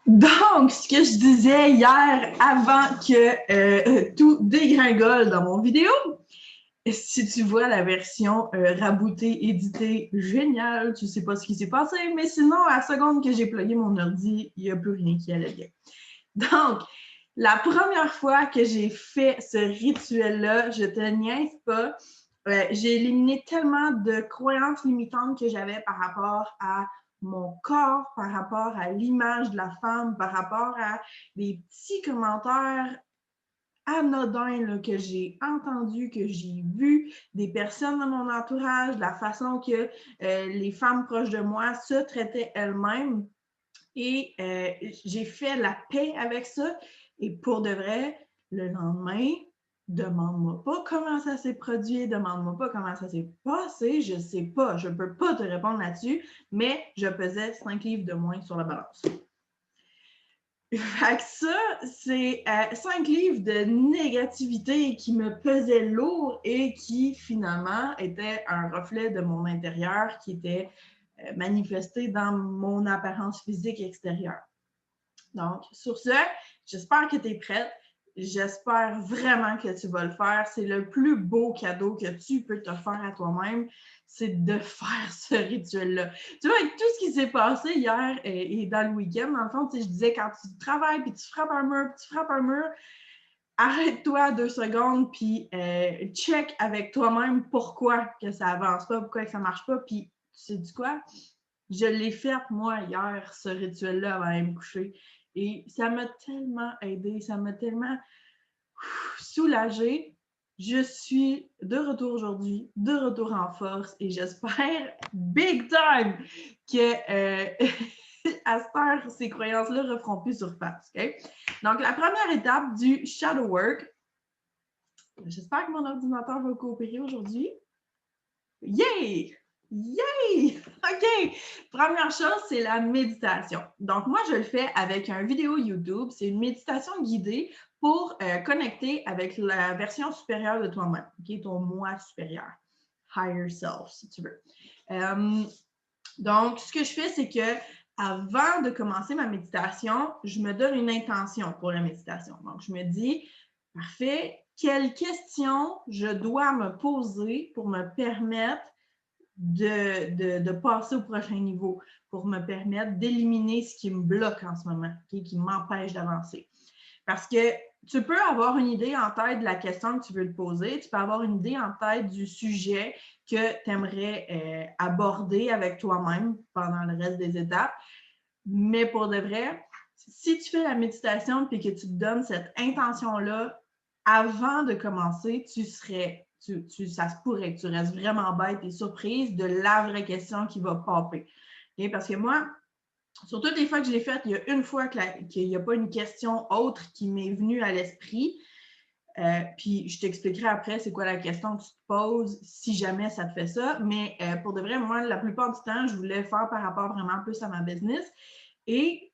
Donc, ce que je disais hier avant que tout dégringole dans mon vidéo, si tu vois la version raboutée, éditée, géniale, tu sais pas ce qui s'est passé, mais sinon, à la seconde que j'ai plugué mon ordi, il n'y a plus rien qui allait bien. Donc, la première fois que j'ai fait ce rituel-là, je te niaise pas, j'ai éliminé tellement de croyances limitantes que j'avais par rapport à mon corps, par rapport à l'image de la femme, par rapport à des petits commentaires anodins là, que j'ai entendus, que j'ai vus, des personnes de mon entourage, la façon que les femmes proches de moi se traitaient elles-mêmes. Et j'ai fait la paix avec ça. Et pour de vrai, le lendemain, demande-moi pas comment ça s'est produit, demande-moi pas comment ça s'est passé, je sais pas, je peux pas te répondre là-dessus, mais je pesais 5 livres de moins sur la balance. Fait que ça, c'est 5 livres de négativité qui me pesaient lourd et qui finalement étaient un reflet de mon intérieur qui était manifesté dans mon apparence physique extérieure. Donc, sur ce, j'espère que tu es prête. J'espère vraiment que tu vas le faire. C'est le plus beau cadeau que tu peux te faire à toi-même, c'est de faire ce rituel-là. Tu vois, avec tout ce qui s'est passé hier et dans le week-end, dans le fond, je disais, quand tu travailles, puis tu frappes un mur, arrête-toi 2 secondes, puis check avec toi-même pourquoi que ça avance pas, pourquoi que ça marche pas, puis tu sais du quoi? Je l'ai fait, moi, hier, ce rituel-là, avant d'aller me coucher. Et ça m'a tellement aidé, ça m'a tellement soulagée. Je suis de retour aujourd'hui, de retour en force et j'espère big time que à cette heure, ces croyances-là ne referont plus surface. Okay? Donc, la première étape du shadow work, j'espère que mon ordinateur va coopérer aujourd'hui. Yay! Yay! OK! Première chose, c'est la méditation. Donc, moi, je le fais avec une vidéo YouTube. C'est une méditation guidée pour connecter avec la version supérieure de toi-même, okay? Ton moi supérieur, higher self, si tu veux. Donc, ce que je fais, c'est que avant de commencer ma méditation, je me donne une intention pour la méditation. Donc, je me dis, parfait, quelles questions je dois me poser pour me permettre de passer au prochain niveau, pour me permettre d'éliminer ce qui me bloque en ce moment, okay, qui m'empêche d'avancer. Parce que tu peux avoir une idée en tête de la question que tu veux te poser, tu peux avoir une idée en tête du sujet que tu aimerais aborder avec toi-même pendant le reste des étapes. Mais pour de vrai, si tu fais la méditation et que tu te donnes cette intention-là avant de commencer, ça se pourrait que tu restes vraiment bête et surprise de la vraie question qui va popper. Okay? Parce que moi, sur toutes les fois que je l'ai faite, il y a une fois qu'il n'y a pas une question autre qui m'est venue à l'esprit. Puis je t'expliquerai après c'est quoi la question que tu te poses si jamais ça te fait ça. Mais pour de vrai, moi, la plupart du temps, je voulais faire par rapport vraiment plus à ma business. Et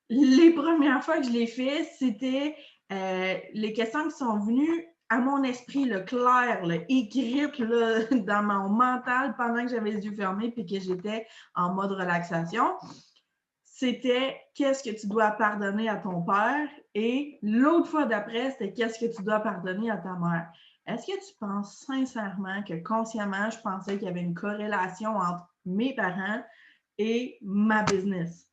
les premières fois que je l'ai fait, c'était les questions qui sont venues à mon esprit, le clair, le écrites là, dans mon mental pendant que j'avais les yeux fermés et que j'étais en mode relaxation. C'était qu'est-ce que tu dois pardonner à ton père et l'autre fois d'après, c'était qu'est-ce que tu dois pardonner à ta mère. Est-ce que tu penses sincèrement que consciemment, je pensais qu'il y avait une corrélation entre mes parents et ma business?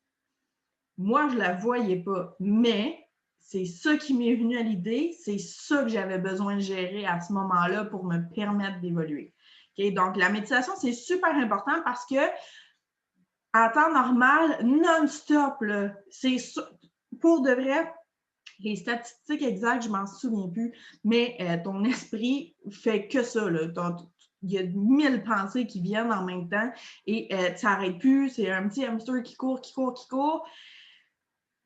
Moi, je ne la voyais pas, mais c'est ça qui m'est venu à l'idée, c'est ça que j'avais besoin de gérer à ce moment-là pour me permettre d'évoluer. Okay? Donc, la méditation, c'est super important parce que en temps normal, non-stop, c'est pour de vrai, les statistiques exactes, je ne m'en souviens plus, mais ton esprit fait que ça. Il y a 1000 pensées qui viennent en même temps et tu n'arrêtes plus, c'est un petit hamster qui court.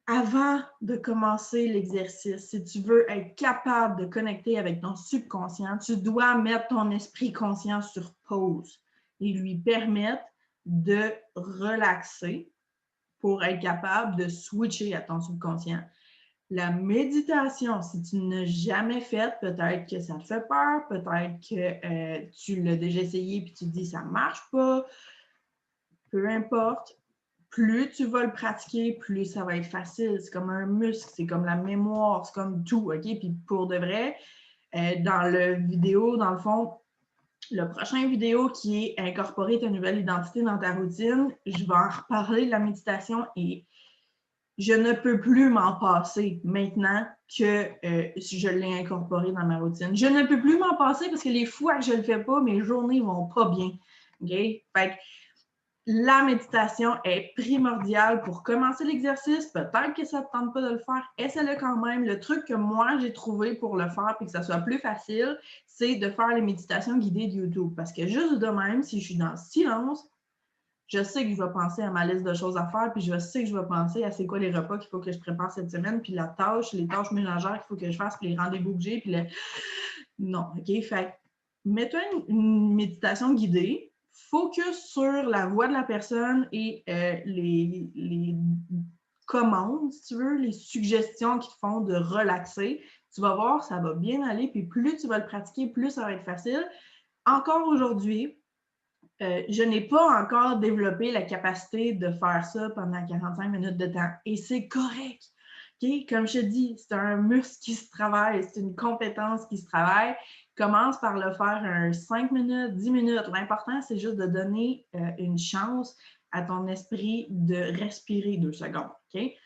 Avant de commencer l'exercice, si tu veux être capable de connecter avec ton subconscient, tu dois mettre ton esprit conscient sur pause et lui permettre de relaxer pour être capable de switcher à ton subconscient. La méditation, si tu ne l'as jamais faite, peut-être que ça te fait peur, peut-être que tu l'as déjà essayé et tu te dis ça ne marche pas, peu importe. plus tu vas le pratiquer, plus ça va être facile. C'est comme un muscle, c'est comme la mémoire, c'est comme tout, OK? Puis pour de vrai, dans le vidéo, dans le fond, le prochain vidéo qui est incorporer ta nouvelle identité dans ta routine, je vais en reparler de la méditation et je ne peux plus m'en passer maintenant que je l'ai incorporé dans ma routine. Je ne peux plus m'en passer parce que les fois que je ne le fais pas, mes journées ne vont pas bien. OK? Fait que la méditation est primordiale pour commencer l'exercice. Peut-être que ça ne te tente pas de le faire, essaie-le quand même. Le truc que moi, j'ai trouvé pour le faire et que ça soit plus facile, c'est de faire les méditations guidées de YouTube. Parce que juste de même, si je suis dans le silence, je sais que je vais penser à ma liste de choses à faire, puis je sais que je vais penser à c'est quoi les repas qu'il faut que je prépare cette semaine, puis les tâches ménagères qu'il faut que je fasse, puis les rendez-vous que j'ai, puis le... Non, OK? Fait mets-toi une méditation guidée, focus sur la voix de la personne et les commandes, si tu veux, les suggestions qui te font de relaxer. Tu vas voir, ça va bien aller, puis plus tu vas le pratiquer, plus ça va être facile. Encore aujourd'hui, je n'ai pas encore développé la capacité de faire ça pendant 45 minutes de temps. Et c'est correct. Okay? Comme je te dis, c'est un muscle qui se travaille, c'est une compétence qui se travaille. Commence par le faire un 5 minutes, 10 minutes. L'important, c'est juste de donner une chance à ton esprit de respirer 2 secondes. Okay?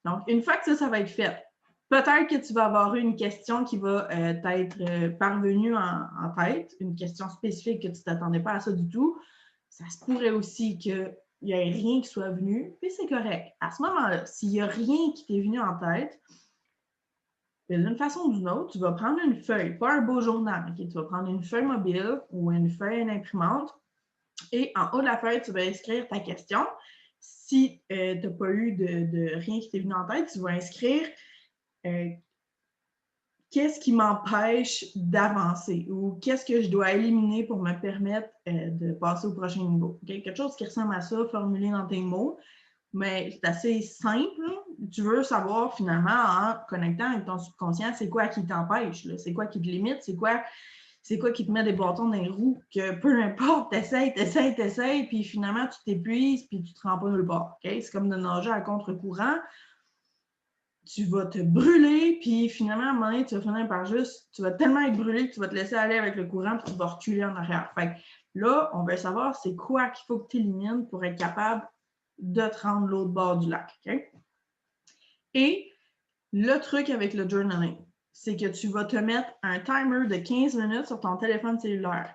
Donc, une fois que ça va être fait, peut-être que tu vas avoir une question qui va t'être parvenue en tête, une question spécifique que tu ne t'attendais pas à ça du tout. Ça se pourrait aussi qu'il n'y ait rien qui soit venu, puis c'est correct. À ce moment-là, s'il n'y a rien qui t'est venu en tête, d'une façon ou d'une autre, tu vas prendre une feuille, pas un beau journal, okay? Tu vas prendre une feuille mobile ou une feuille à une imprimante et en haut de la feuille, tu vas inscrire ta question. Si tu n'as pas eu de rien qui t'est venu en tête, tu vas inscrire qu'est-ce qui m'empêche d'avancer ou qu'est-ce que je dois éliminer pour me permettre de passer au prochain niveau. Okay? Quelque chose qui ressemble à ça, formulé dans tes mots, mais c'est assez simple. Tu veux savoir finalement, en connectant avec ton subconscient, c'est quoi qui t'empêche, c'est quoi qui te limite, c'est quoi qui te met des bâtons dans les roues, que peu importe, t'essayes, puis finalement, tu t'épuises, puis tu te rends pas nulle part. Okay? C'est comme de nager à contre-courant. Tu vas te brûler, puis finalement, à un moment donné, tu vas finir par juste, tu vas tellement être brûlé que tu vas te laisser aller avec le courant, puis tu vas reculer en arrière. Fait que là, on veut savoir c'est quoi qu'il faut que tu élimines pour être capable de te rendre l'autre bord du lac. Okay? Et le truc avec le journaling, c'est que tu vas te mettre un timer de 15 minutes sur ton téléphone cellulaire.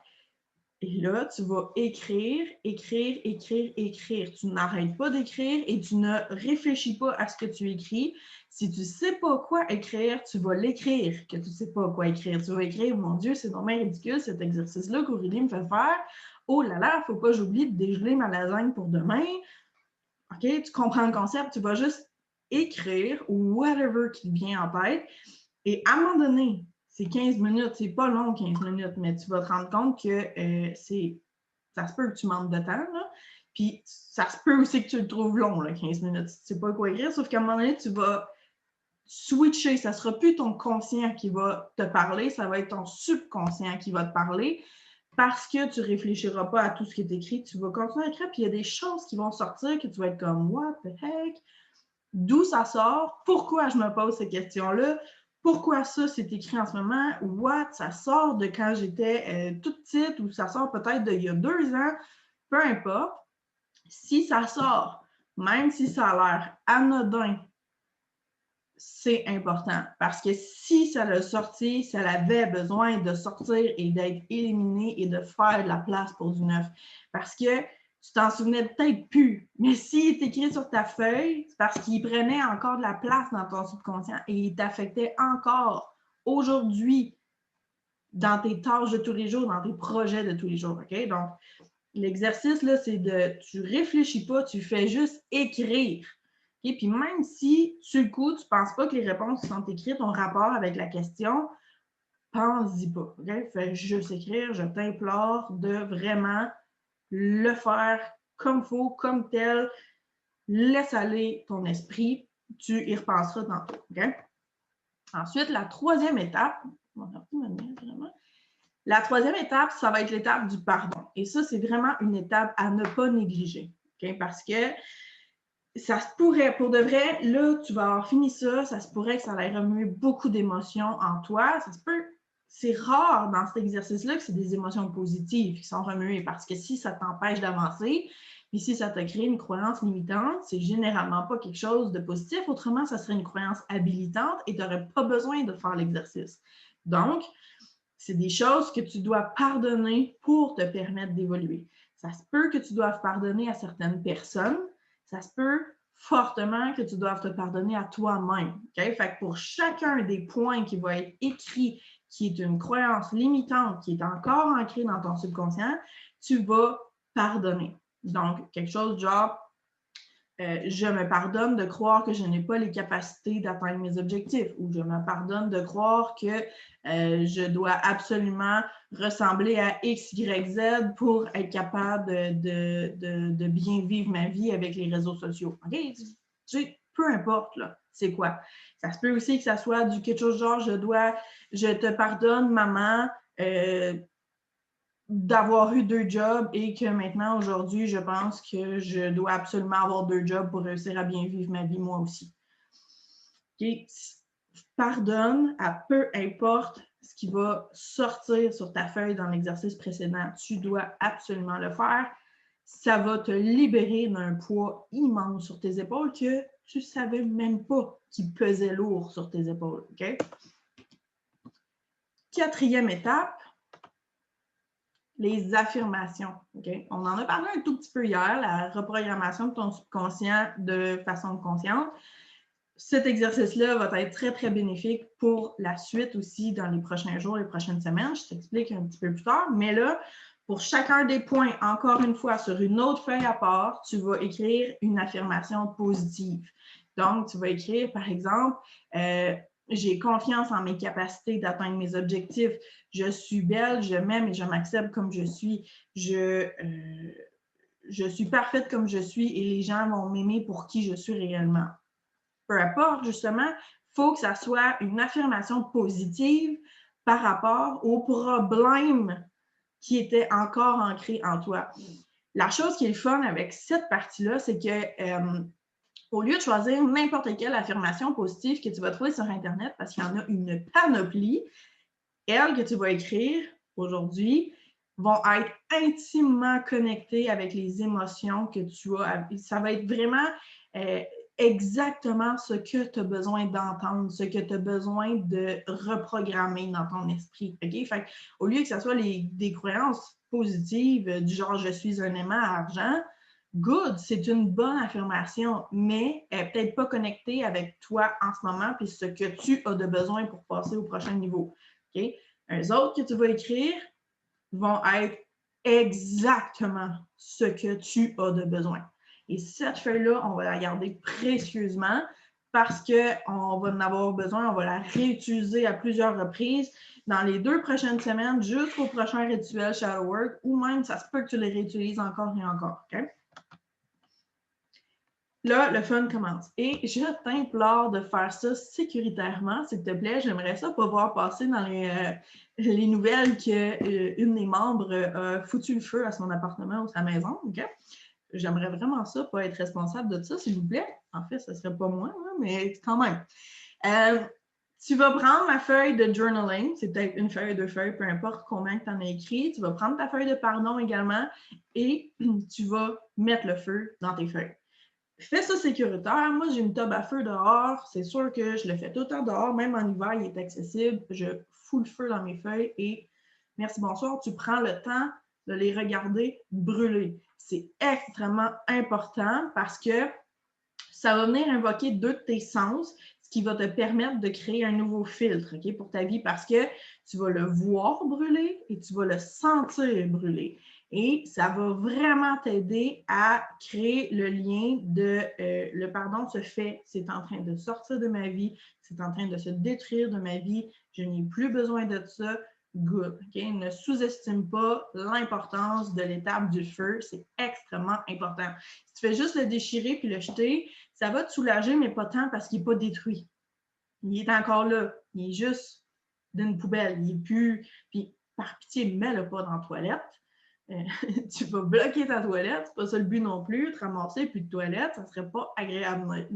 Et là, tu vas écrire. Tu n'arrêtes pas d'écrire et tu ne réfléchis pas à ce que tu écris. Si tu ne sais pas quoi écrire, tu vas l'écrire. Que tu ne sais pas quoi écrire, tu vas écrire, mon Dieu, c'est vraiment ridicule cet exercice-là qu'Aurélie me fait faire. Oh là là, il ne faut pas que j'oublie de dégeler ma lasagne pour demain. OK, tu comprends le concept, tu vas juste écrire ou whatever qui te vient en tête. Et à un moment donné, c'est 15 minutes, c'est pas long 15 minutes, mais tu vas te rendre compte que ça se peut que tu manques de temps, là. Puis ça se peut aussi que tu le trouves long, là, 15 minutes, si tu sais pas quoi écrire, sauf qu'à un moment donné, tu vas switcher, ça sera plus ton conscient qui va te parler, ça va être ton subconscient qui va te parler parce que tu réfléchiras pas à tout ce qui est écrit, tu vas continuer à écrire, puis il y a des choses qui vont sortir que tu vas être comme « What the heck? » D'où ça sort? Pourquoi je me pose ces questions-là? Pourquoi ça, c'est écrit en ce moment? What? Ça sort de quand j'étais toute petite ou ça sort peut-être d'il y a 2 ans? Peu importe. Si ça sort, même si ça a l'air anodin, c'est important. Parce que si ça l'a sorti, ça avait besoin de sortir et d'être éliminé et de faire de la place pour du neuf. Parce que tu t'en souvenais peut-être plus, mais s'il est écrit sur ta feuille, c'est parce qu'il prenait encore de la place dans ton subconscient et il t'affectait encore aujourd'hui dans tes tâches de tous les jours, dans tes projets de tous les jours. OK? Donc, l'exercice, là, c'est tu réfléchis pas, tu fais juste écrire. Okay? Puis même si, sur le coup, tu ne penses pas que les réponses qui sont écrites ont rapport avec la question, pense-y pas. Okay? Fais juste écrire, je t'implore de vraiment le faire comme il faut, comme tel. Laisse aller ton esprit, tu y repenseras tantôt. Okay? Ensuite, la troisième étape, ça va être l'étape du pardon. Et ça, c'est vraiment une étape à ne pas négliger. Okay? Parce que ça se pourrait, pour de vrai, là, tu vas avoir fini ça, ça se pourrait que ça aille remuer beaucoup d'émotions en toi. Ça se peut, c'est rare dans cet exercice-là que c'est des émotions positives qui sont remuées parce que si ça t'empêche d'avancer, puis si ça t'a créé une croyance limitante, c'est généralement pas quelque chose de positif. Autrement, ça serait une croyance habilitante et tu n'aurais pas besoin de faire l'exercice. Donc, c'est des choses que tu dois pardonner pour te permettre d'évoluer. Ça se peut que tu doives pardonner à certaines personnes. Ça se peut fortement que tu doives te pardonner à toi-même. Okay? Fait que pour chacun des points qui va être écrit, qui est une croyance limitante, qui est encore ancrée dans ton subconscient, tu vas pardonner. Donc, quelque chose genre, je me pardonne de croire que je n'ai pas les capacités d'atteindre mes objectifs ou je me pardonne de croire que je dois absolument ressembler à X, Y, Z pour être capable de bien vivre ma vie avec les réseaux sociaux. Okay? Peu importe, là, c'est quoi. Ça se peut aussi que ça soit du quelque chose genre, je te pardonne, maman, d'avoir eu 2 jobs et que maintenant, aujourd'hui, je pense que je dois absolument avoir 2 jobs pour réussir à bien vivre ma vie, moi aussi. Okay? Pardonne à peu importe ce qui va sortir sur ta feuille dans l'exercice précédent. Tu dois absolument le faire. Ça va te libérer d'un poids immense sur tes épaules que tu ne savais même pas qu'il pesait lourd sur tes épaules. Okay? 4e étape, les affirmations. Okay? On en a parlé un tout petit peu hier, la reprogrammation de ton subconscient de façon consciente. Cet exercice-là va être très, très bénéfique pour la suite aussi dans les prochains jours, les prochaines semaines. Je t'explique un petit peu plus tard. Mais là, pour chacun des points, encore une fois, sur une autre feuille à part, tu vas écrire une affirmation positive. Donc, tu vas écrire, par exemple, j'ai confiance en mes capacités d'atteindre mes objectifs. Je suis belle, je m'aime et je m'accepte comme je suis. Je suis parfaite comme je suis et les gens vont m'aimer pour qui je suis réellement. Peu importe, justement, il faut que ça soit une affirmation positive par rapport au problème qui était encore ancré en toi. La chose qui est le fun avec cette partie-là, c'est que au lieu de choisir n'importe quelle affirmation positive que tu vas trouver sur Internet, parce qu'il y en a une panoplie, elles que tu vas écrire aujourd'hui vont être intimement connectées avec les émotions que tu as. Ça va être vraiment exactement ce que tu as besoin d'entendre, ce que tu as besoin de reprogrammer dans ton esprit. Okay? Fait au lieu que ce soit des croyances positives du genre « je suis un aimant à argent », good, c'est une bonne affirmation, mais elle n'est peut-être pas connectée avec toi en ce moment puis ce que tu as de besoin pour passer au prochain niveau. Okay? Les autres que tu vas écrire vont être exactement ce que tu as de besoin. Et cette feuille-là, on va la garder précieusement parce qu'on va en avoir besoin, on va la réutiliser à plusieurs reprises dans les 2 prochaines semaines jusqu'au prochain rituel Shadow Work ou même ça se peut que tu les réutilises encore et encore. Okay? Là, le fun commence. Et je t'implore de faire ça sécuritairement, s'il te plaît. J'aimerais ça pouvoir passer dans les nouvelles qu'une des membres a foutu le feu à son appartement ou sa maison. Okay? J'aimerais vraiment ça, pas être responsable de ça, s'il vous plaît. En fait, ce ne serait pas moi, hein, mais quand même. Tu vas prendre ma feuille de journaling, c'est peut-être une feuille, 2 feuilles, peu importe combien tu en as écrit. Tu vas prendre ta feuille de pardon également et tu vas mettre le feu dans tes feuilles. Fais ça sécuritaire. Moi, j'ai une tube à feu dehors. C'est sûr que je le fais tout le temps dehors. Même en hiver, il est accessible. Je fous le feu dans mes feuilles et merci, bonsoir. Tu prends le temps de les regarder brûler. C'est extrêmement important parce que ça va venir invoquer 2 de tes sens, ce qui va te permettre de créer un nouveau filtre, okay, pour ta vie parce que tu vas le voir brûler et tu vas le sentir brûler. Et ça va vraiment t'aider à créer le lien de le pardon se fait, c'est en train de sortir de ma vie, c'est en train de se détruire de ma vie, je n'ai plus besoin de ça. Good. Okay? Ne sous-estime pas l'importance de l'étape du feu. C'est extrêmement important. Si tu fais juste le déchirer puis le jeter, ça va te soulager, mais pas tant parce qu'il n'est pas détruit. Il est encore là. Il est juste d'une poubelle. Il n'est plus. Puis, par pitié, mets-le pas dans la toilette. tu vas bloquer ta toilette, c'est pas ça le but non plus, te ramasser plus de toilette, ça serait pas agréable.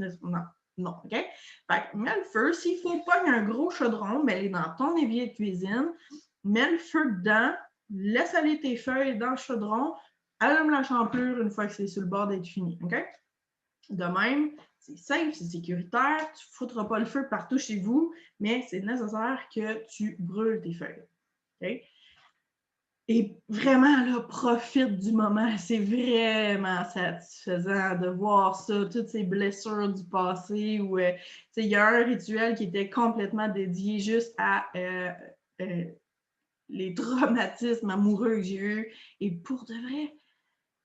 Non, OK? Fait que mets le feu. S'il faut pas un gros chaudron, mets-les dans ton évier de cuisine, mets le feu dedans, laisse aller tes feuilles dans le chaudron, allume la champlure une fois que c'est sur le bord d'être fini, OK? De même, c'est safe, c'est sécuritaire, tu ne foutras pas le feu partout chez vous, mais c'est nécessaire que tu brûles tes feuilles. OK? Et vraiment, là, profite du moment. C'est vraiment satisfaisant de voir ça, toutes ces blessures du passé où il y a un rituel qui était complètement dédié juste à les traumatismes amoureux que j'ai eus. Et pour de vrai,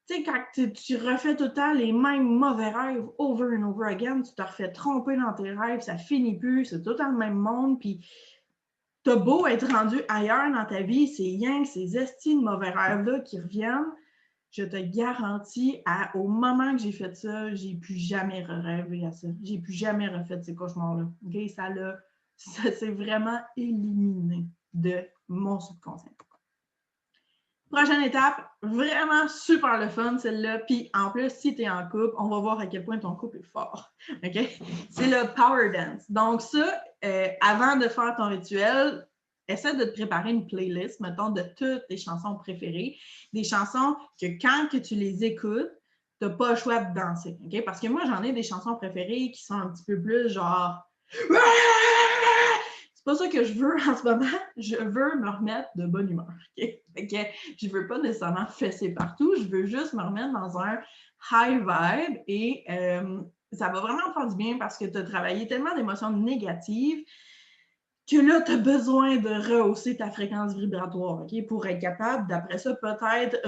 tu sais, quand tu refais tout le temps les mêmes mauvais rêves over and over again, tu te refais tromper dans tes rêves, ça finit plus, c'est tout le temps le même monde, puis t'as beau être rendu ailleurs dans ta vie, c'est rien que ces estis de mauvais rêves-là qui reviennent, je te garantis, au moment que j'ai fait ça, j'ai plus jamais rêvé à ça. J'ai plus jamais refait ces cauchemars-là. Okay? Ça s'est vraiment éliminé de mon subconscient. Prochaine étape, vraiment super le fun, celle-là. Puis en plus, si tu es en couple, on va voir à quel point ton couple est fort. OK? C'est le power dance. Donc ça, avant de faire ton rituel, essaie de te préparer une playlist, mettons, de toutes tes chansons préférées. Des chansons que quand que tu les écoutes, tu n'as pas le choix de danser. OK? Parce que moi, j'en ai des chansons préférées qui sont un petit peu plus genre... C'est pas ça que je veux en ce moment. Je veux me remettre de bonne humeur. Okay? Fait que je veux pas nécessairement fesser partout. Je veux juste me remettre dans un high vibe et ça va vraiment faire du bien parce que tu as travaillé tellement d'émotions négatives que là, tu as besoin de rehausser ta fréquence vibratoire, okay? Pour être capable, d'après ça, peut-être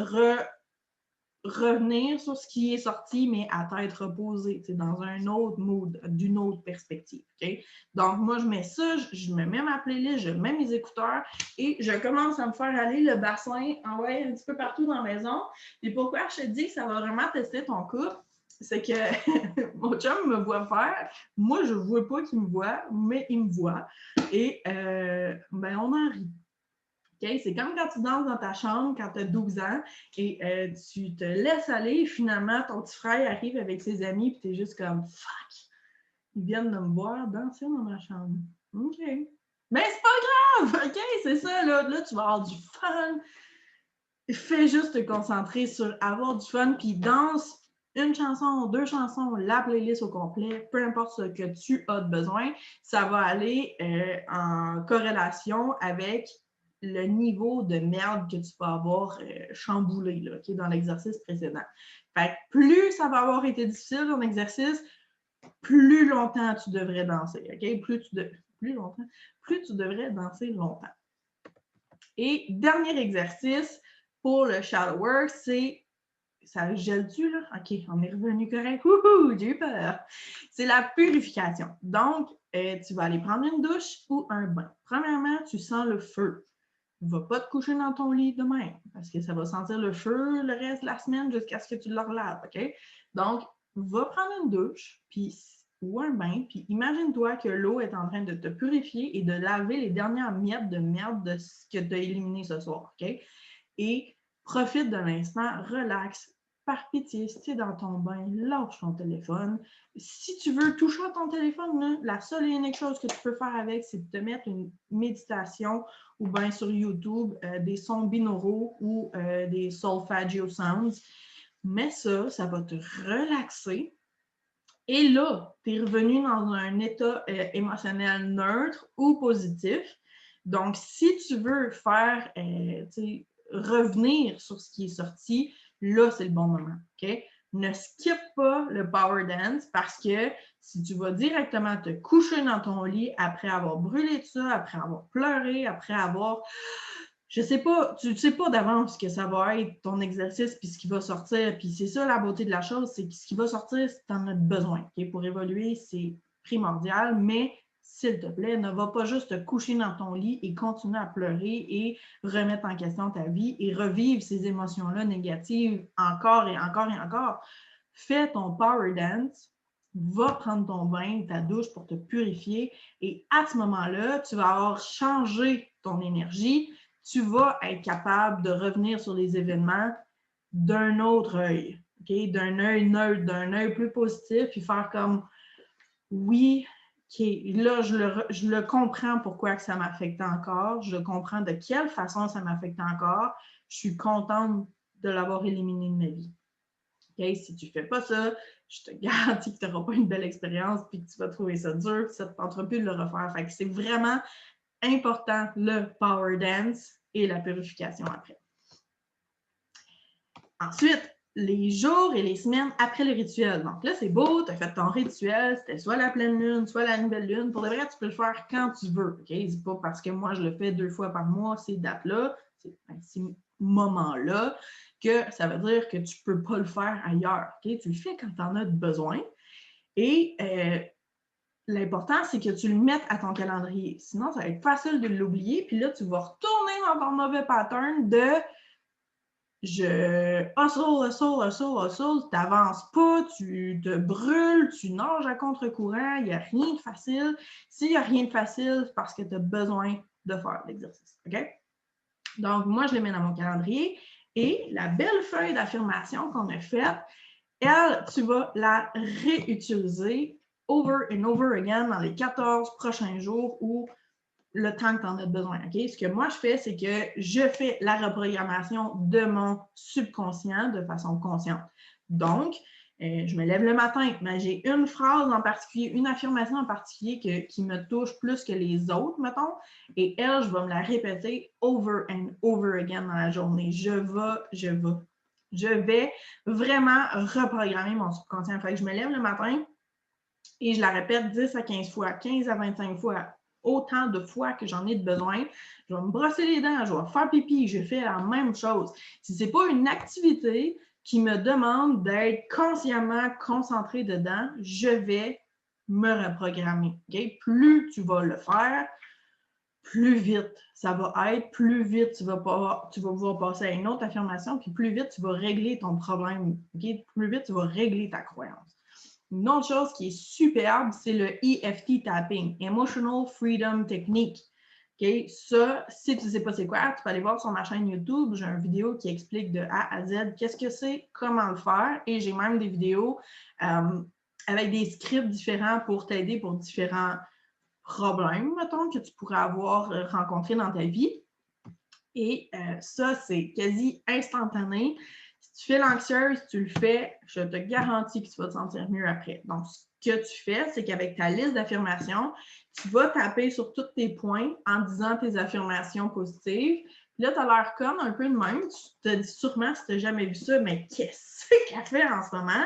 revenir sur ce qui est sorti, mais à tête reposée, dans un autre mood, d'une autre perspective. Okay? Donc, moi, je mets ça, je me mets ma playlist, je mets mes écouteurs et je commence à me faire aller le bassin un petit peu partout dans la maison. Et pourquoi je te dis que ça va vraiment tester ton couple? C'est que mon chum me voit faire. Moi, je ne vois pas qu'il me voit, mais il me voit. Et ben, on en rit. Okay? C'est comme quand tu danses dans ta chambre quand tu as 12 ans et tu te laisses aller et finalement ton petit frère arrive avec ses amis et tu es juste comme fuck, ils viennent de me voir danser dans ma chambre. OK. Mais c'est pas grave, OK? C'est ça, là tu vas avoir du fun. Fais juste te concentrer sur avoir du fun puis danse une chanson, 2 chansons, la playlist au complet, peu importe ce que tu as besoin, ça va aller en corrélation avec le niveau de merde que tu peux avoir chamboulé là, okay, dans l'exercice précédent. Fait que plus ça va avoir été difficile ton exercice, plus longtemps tu devrais danser. Okay? Plus tu devrais danser longtemps. Et dernier exercice pour le shadow work, c'est... Ça gèle-tu, là? OK, on est revenu correct. Wouhou, j'ai eu peur. C'est la purification. Donc, tu vas aller prendre une douche ou un bain. Premièrement, tu sens le feu. Ne va pas te coucher dans ton lit demain parce que ça va sentir le feu le reste de la semaine jusqu'à ce que tu le relaves, OK? Donc, va prendre une douche ou un bain, puis imagine-toi que l'eau est en train de te purifier et de laver les dernières miettes de merde de ce que tu as éliminé ce soir, OK? Et profite de l'instant, relax, par pitié, si tu es dans ton bain, lâche ton téléphone. Si tu veux toucher à ton téléphone, là, la seule et unique chose que tu peux faire avec, c'est de te mettre une méditation ou bien sur YouTube, des sons binauraux ou des solfeggio sounds. Mais ça va te relaxer. Et là, tu es revenu dans un état émotionnel neutre ou positif. Donc, si tu veux faire, revenir sur ce qui est sorti, là, c'est le bon moment. Okay? Ne skip pas le power dance parce que si tu vas directement te coucher dans ton lit après avoir brûlé de ça, après avoir pleuré, après avoir... Je sais pas, tu ne sais pas d'avance que ça va être ton exercice puis ce qui va sortir. Puis c'est ça la beauté de la chose, c'est que ce qui va sortir, si tu en as besoin. Okay? Pour évoluer, c'est primordial, mais s'il te plaît, ne va pas juste te coucher dans ton lit et continuer à pleurer et remettre en question ta vie et revivre ces émotions-là négatives encore et encore et encore. Fais ton power dance, va prendre ton bain, ta douche pour te purifier et à ce moment-là, tu vas avoir changé ton énergie, tu vas être capable de revenir sur les événements d'un autre œil, okay? D'un œil neutre, d'un œil plus positif, puis faire comme, oui, OK, là, je le comprends pourquoi que ça m'affecte encore, je comprends de quelle façon ça m'affecte encore, je suis contente de l'avoir éliminé de ma vie. Okay? Si tu ne fais pas ça, je te garantis que tu n'auras pas une belle expérience, puis que tu vas trouver ça dur, puis ça ne te tentera plus de le refaire. Fait que c'est vraiment important, le power dance et la purification après. Ensuite, les jours et les semaines après le rituel. Donc là, c'est beau, tu as fait ton rituel, c'était soit la pleine lune, soit la nouvelle lune. Pour de vrai, tu peux le faire quand tu veux. Okay? C'est pas parce que moi, je le fais 2 fois par mois, ces dates-là, ces moments-là, que ça veut dire que tu ne peux pas le faire ailleurs. Okay? Tu le fais quand tu en as besoin. Et l'important, c'est que tu le mettes à ton calendrier. Sinon, ça va être facile de l'oublier. Puis là, tu vas retourner dans ton mauvais pattern de je hustle, tu n'avances pas, tu te brûles, tu nages à contre-courant, il n'y a rien de facile. S'il n'y a rien de facile, c'est parce que tu as besoin de faire l'exercice. OK? Donc, moi, je le mets dans mon calendrier et la belle feuille d'affirmation qu'on a faite, elle, tu vas la réutiliser over and over again dans les 14 prochains jours ou le temps que tu en as besoin. Okay? Ce que moi, je fais, c'est que je fais la reprogrammation de mon subconscient de façon consciente. Donc, je me lève le matin, mais j'ai une phrase en particulier, une affirmation en particulier qui me touche plus que les autres, mettons, et elle, je vais me la répéter over and over again dans la journée. Je vais vraiment reprogrammer mon subconscient. Fait que je me lève le matin et je la répète 10 à 15 fois, 15 à 25 fois, autant de fois que j'en ai de besoin. Je vais me brosser les dents, je vais faire pipi, je fais la même chose. Si ce n'est pas une activité qui me demande d'être consciemment concentré dedans, je vais me reprogrammer. Okay? Plus tu vas le faire, plus vite ça va être, plus vite tu vas pouvoir passer à une autre affirmation, puis plus vite tu vas régler ton problème. Okay? Plus vite tu vas régler ta croyance. Une autre chose qui est superbe, c'est le EFT tapping, Emotional Freedom Technique. Okay? Ça, si tu ne sais pas c'est quoi, tu peux aller voir sur ma chaîne YouTube. J'ai une vidéo qui explique de A à Z qu'est-ce que c'est, comment le faire. Et j'ai même des vidéos avec des scripts différents pour t'aider pour différents problèmes, mettons, que tu pourrais avoir rencontrés dans ta vie. Et ça, c'est quasi instantané. Si tu fais l'anxieuse, tu le fais, je te garantis que tu vas te sentir mieux après. Donc, ce que tu fais, c'est qu'avec ta liste d'affirmations, tu vas taper sur tous tes points en disant tes affirmations positives. Puis là, tu as l'air comme un peu de même. Tu te dis sûrement, si tu n'as jamais vu ça, mais qu'est-ce qu'elle fait en ce moment?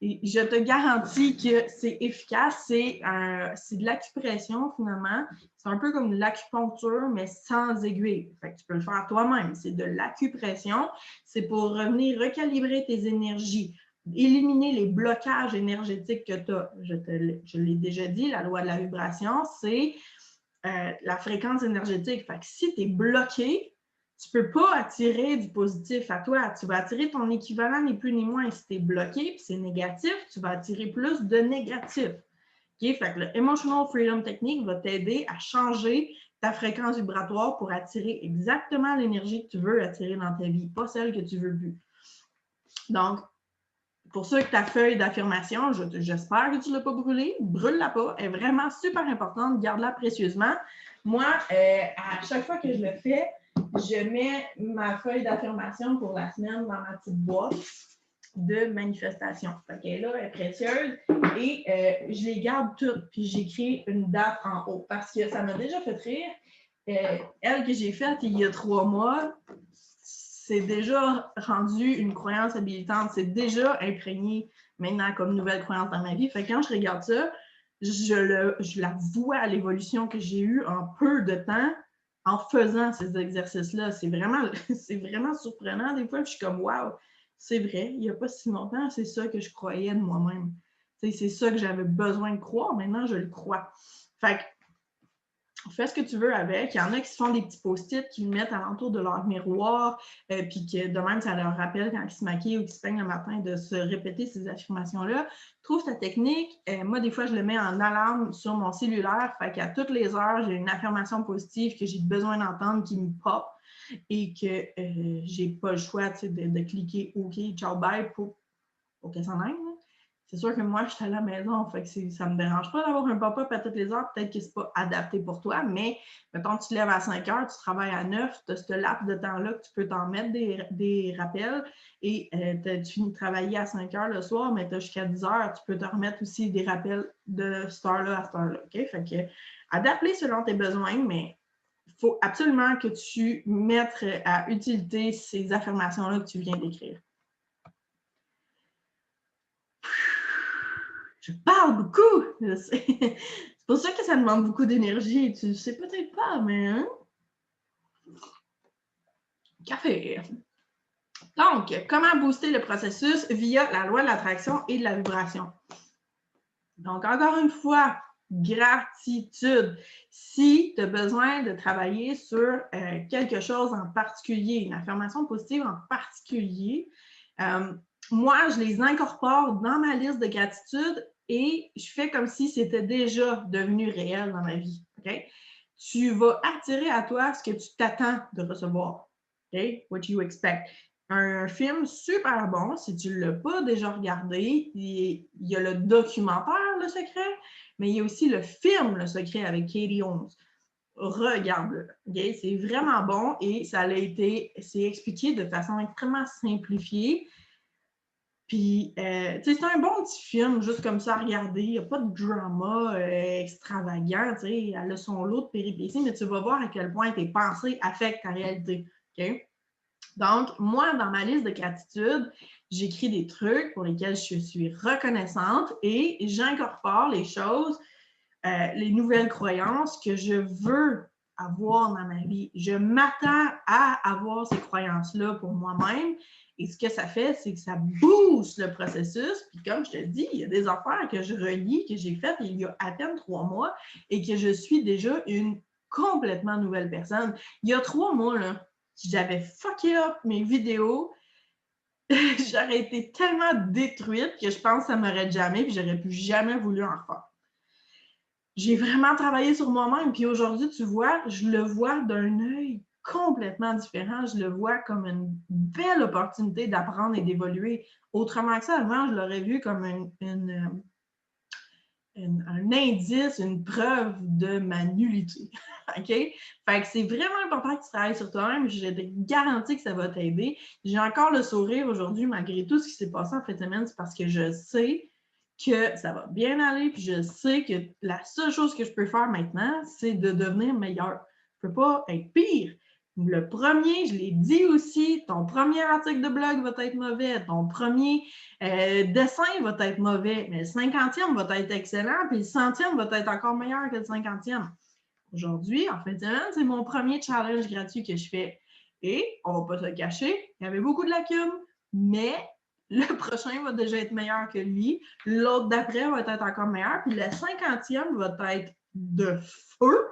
Et je te garantis que c'est efficace. C'est de l'acupression, finalement. C'est un peu comme de l'acupuncture, mais sans aiguille. Fait que tu peux le faire toi-même. C'est de l'acupression. C'est pour revenir recalibrer tes énergies, éliminer les blocages énergétiques que tu as. Je l'ai déjà dit, la loi de la vibration, c'est la fréquence énergétique. Fait que si tu es bloqué, tu ne peux pas attirer du positif à toi. Tu vas attirer ton équivalent, ni plus ni moins. Si tu es bloqué et c'est négatif, tu vas attirer plus de négatif. Okay? Fait que le Emotional Freedom Technique va t'aider à changer ta fréquence vibratoire pour attirer exactement l'énergie que tu veux attirer dans ta vie, pas celle que tu veux plus. Donc, pour ça que ta feuille d'affirmation, j'espère que tu ne l'as pas brûlée, brûle-la pas, elle est vraiment super importante, garde-la précieusement. Moi, à chaque fois que je le fais, je mets ma feuille d'affirmation pour la semaine dans ma petite boîte de manifestation. Okay, là, elle est précieuse et je les garde toutes, puis j'écris une date en haut parce que ça m'a déjà fait rire. Elle que j'ai faite il y a 3 mois, c'est déjà rendu une croyance habilitante. C'est déjà imprégné maintenant comme nouvelle croyance dans ma vie. Fait que quand je regarde ça, je la vois à l'évolution que j'ai eue en peu de temps en faisant ces exercices-là. C'est vraiment surprenant. Des fois, je suis comme « wow, c'est vrai, il n'y a pas si longtemps, c'est ça que je croyais de moi-même. » C'est ça que j'avais besoin de croire. Maintenant, je le crois. Fait que fais ce que tu veux avec. Il y en a qui se font des petits post-it, qui le mettent alentour de leur miroir, puis que de même, ça leur rappelle quand ils se maquillent ou qu'ils se peignent le matin de se répéter ces affirmations-là. Trouve ta technique. Moi, des fois, je le mets en alarme sur mon cellulaire. Fait qu'à toutes les heures, j'ai une affirmation positive que j'ai besoin d'entendre qui me pop. et que j'ai pas le choix de cliquer OK, ciao, bye pour qu'elle s'en aille. C'est sûr que moi, je suis à la maison, fait que ça ne me dérange pas d'avoir un pop-up à toutes les heures. Peut-être que ce n'est pas adapté pour toi, mais mettons, tu te lèves à 5 heures, tu travailles à 9, tu as ce laps de temps-là que tu peux t'en mettre des rappels et tu finis de travailler à 5 heures le soir, mais tu as jusqu'à 10 heures, tu peux te remettre aussi des rappels de cette heure-là à cette heure-là. OK? Fait que adapte-les selon tes besoins, mais il faut absolument que tu mettes à utilité ces affirmations-là que tu viens d'écrire. Je parle beaucoup. C'est pour ça que ça demande beaucoup d'énergie. Tu ne sais peut-être pas, mais hein? Café. Donc, comment booster le processus via la loi de l'attraction et de la vibration? Donc, encore une fois, gratitude. Si tu as besoin de travailler sur quelque chose en particulier, une affirmation positive en particulier, moi, je les incorpore dans ma liste de gratitude et je fais comme si c'était déjà devenu réel dans ma vie. Okay? Tu vas attirer à toi ce que tu t'attends de recevoir. Okay? What you expect. Un film super bon, si tu ne l'as pas déjà regardé, il y a le documentaire Le Secret, mais il y a aussi le film Le Secret avec Katie Holmes. Regarde-le. Okay? C'est vraiment bon et c'est expliqué de façon extrêmement simplifiée. Puis, c'est un bon petit film, juste comme ça à regarder. Il n'y a pas de drama extravagant. Elle a son lot de péripéties, mais tu vas voir à quel point tes pensées affectent ta réalité. Okay? Donc, moi, dans ma liste de gratitude, j'écris des trucs pour lesquels je suis reconnaissante et j'incorpore les choses, les nouvelles croyances que je veux avoir dans ma vie. Je m'attends à avoir ces croyances-là pour moi-même. Et ce que ça fait, c'est que ça booste le processus. Puis comme je te dis, il y a des affaires que je relis, que j'ai faites il y a à peine 3 mois et que je suis déjà une complètement nouvelle personne. Il y a 3 mois, là, j'avais fucké up mes vidéos. J'aurais été tellement détruite que je pense que ça m'aurait jamais, puis j'aurais plus jamais voulu en refaire. J'ai vraiment travaillé sur moi-même, puis aujourd'hui, tu vois, je le vois d'un œil complètement différent. Je le vois comme une belle opportunité d'apprendre et d'évoluer. Autrement que ça, avant, je l'aurais vu comme un indice, une preuve de ma nullité. OK? Fait que c'est vraiment important que tu travailles sur toi-même. Je te garantis que ça va t'aider. J'ai encore le sourire aujourd'hui, malgré tout ce qui s'est passé en fin de semaine, c'est parce que je sais que ça va bien aller, puis je sais que la seule chose que je peux faire maintenant, c'est de devenir meilleure. Je ne peux pas être pire. Le premier, je l'ai dit aussi, ton premier article de blog va être mauvais, ton premier dessin va être mauvais, mais le 50e va être excellent, puis le 100e va être encore meilleur que le 50e. Aujourd'hui, en fin de semaine, c'est mon premier challenge gratuit que je fais. Et, on ne va pas se le cacher, il y avait beaucoup de lacunes, mais le prochain va déjà être meilleur que lui, l'autre d'après va être encore meilleur, puis le 50e va être de feu.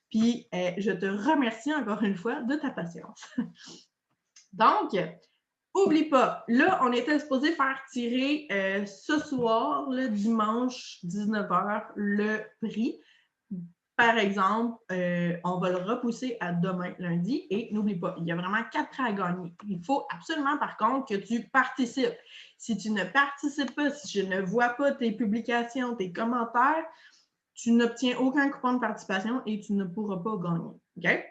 Puis, je te remercie encore une fois de ta patience. Donc, oublie pas, là, on était supposé faire tirer ce soir, le dimanche 19h, le prix. Par exemple, on va le repousser à demain, lundi. Et n'oublie pas, il y a vraiment 4 prêts à gagner. Il faut absolument, par contre, que tu participes. Si tu ne participes pas, si je ne vois pas tes publications, tes commentaires, tu n'obtiens aucun coupon de participation et tu ne pourras pas gagner. OK?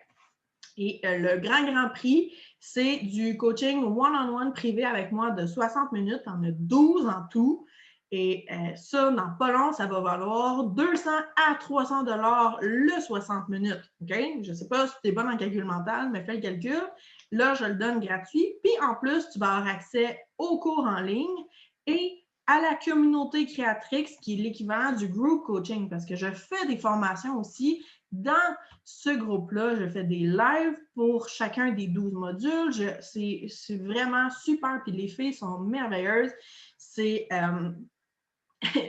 Et le grand prix, c'est du coaching one-on-one privé avec moi de 60 minutes. On a 12 en tout. Et ça, dans pas long, ça va valoir 200 à 300 $ le 60 minutes. Okay? Je ne sais pas si tu es bonne en calcul mental, mais fais le calcul. Là, je le donne gratuit. Puis en plus, tu vas avoir accès aux cours en ligne et à la communauté Créatrix, qui est l'équivalent du group coaching, parce que je fais des formations aussi dans ce groupe-là. Je fais des lives pour chacun des 12 modules. C'est vraiment super, puis les filles sont merveilleuses.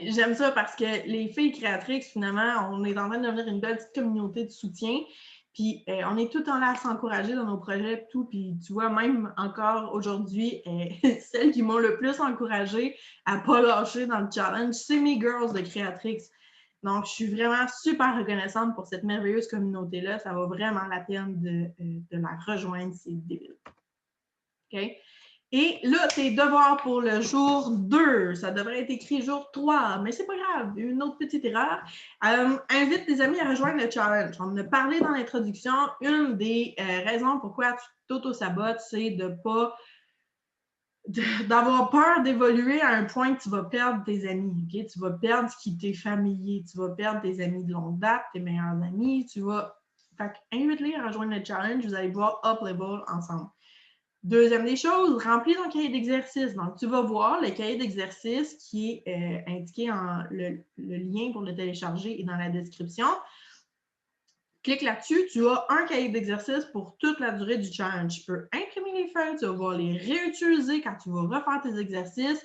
J'aime ça parce que les filles créatrices, finalement, on est en train de devenir une belle petite communauté de soutien. Puis on est tout en là à s'encourager dans nos projets, tout. Puis tu vois, même encore aujourd'hui, celles qui m'ont le plus encouragée à ne pas lâcher dans le challenge, c'est mes girls de créatrices. Donc, je suis vraiment super reconnaissante pour cette merveilleuse communauté-là. Ça vaut vraiment la peine de la rejoindre, c'est débile. OK? Et là, tes devoirs pour le jour 2, ça devrait être écrit jour 3, mais c'est pas grave, une autre petite erreur. Invite tes amis à rejoindre le challenge. On en a parlé dans l'introduction. Une des raisons pourquoi tu t'auto-sabotes, c'est d'avoir peur d'évoluer à un point que tu vas perdre tes amis. Okay? Tu vas perdre ce qui t'est familier, tu vas perdre tes amis de longue date, tes meilleurs amis, tu vas. Fait invite-les à rejoindre le challenge, vous allez pouvoir up-level ensemble. Deuxième des choses, remplis ton cahier d'exercice. Donc, tu vas voir le cahier d'exercice qui est indiqué le lien pour le télécharger est dans la description. Clique là-dessus, tu as un cahier d'exercice pour toute la durée du challenge. Tu peux imprimer les feuilles, tu vas pouvoir les réutiliser quand tu vas refaire tes exercices.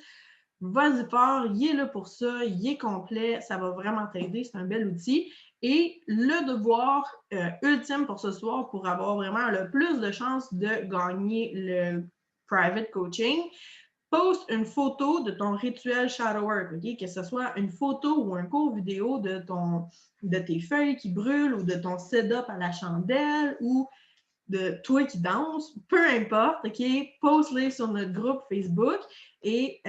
Vas-y fort, il est là pour ça, il est complet, ça va vraiment t'aider, c'est un bel outil. Et le devoir ultime pour ce soir, pour avoir vraiment le plus de chances de gagner le private coaching, poste une photo de ton rituel shadow work, okay? Que ce soit une photo ou un court vidéo de tes feuilles qui brûlent ou de ton setup à la chandelle ou de toi qui danse, peu importe, OK? Poste-les sur notre groupe Facebook et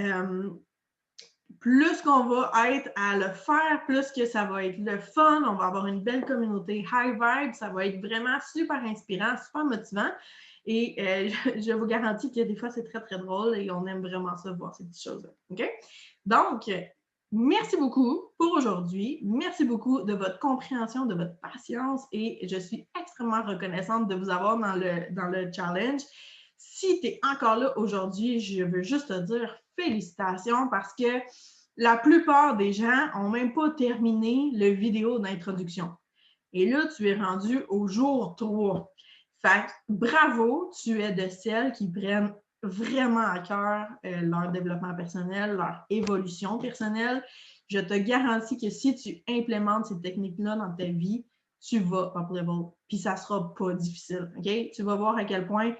plus qu'on va être à le faire, plus que ça va être le fun, on va avoir une belle communauté high vibe, ça va être vraiment super inspirant, super motivant. Et je vous garantis que des fois, c'est très, très drôle et on aime vraiment ça, voir ces petites choses-là. OK? Donc, merci beaucoup pour aujourd'hui. Merci beaucoup de votre compréhension, de votre patience et je suis extrêmement reconnaissante de vous avoir dans le challenge. Si tu es encore là aujourd'hui, je veux juste te dire félicitations parce que la plupart des gens n'ont même pas terminé le vidéo d'introduction. Et là, tu es rendu au jour 3. Fait que bravo, tu es de celles qui prennent vraiment à cœur leur développement personnel, leur évolution personnelle. Je te garantis que si tu implémentes ces techniques-là dans ta vie, tu vas up level. Puis ça ne sera pas difficile. OK? Tu vas voir à quel point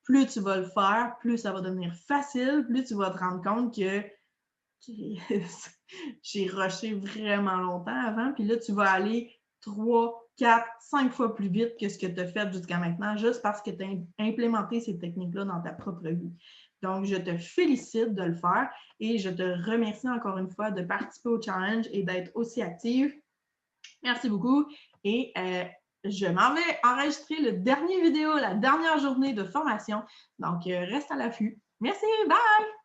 plus tu vas le faire, plus ça va devenir facile, plus tu vas te rendre compte que j'ai rushé vraiment longtemps avant. Puis là, tu vas aller 3, 4, 5 fois plus vite que ce que tu as fait jusqu'à maintenant, juste parce que tu as implémenté ces techniques-là dans ta propre vie. Donc, je te félicite de le faire et je te remercie encore une fois de participer au challenge et d'être aussi active. Merci beaucoup. Et je m'en vais enregistrer le dernier vidéo, la dernière journée de formation. Donc, reste à l'affût. Merci, bye!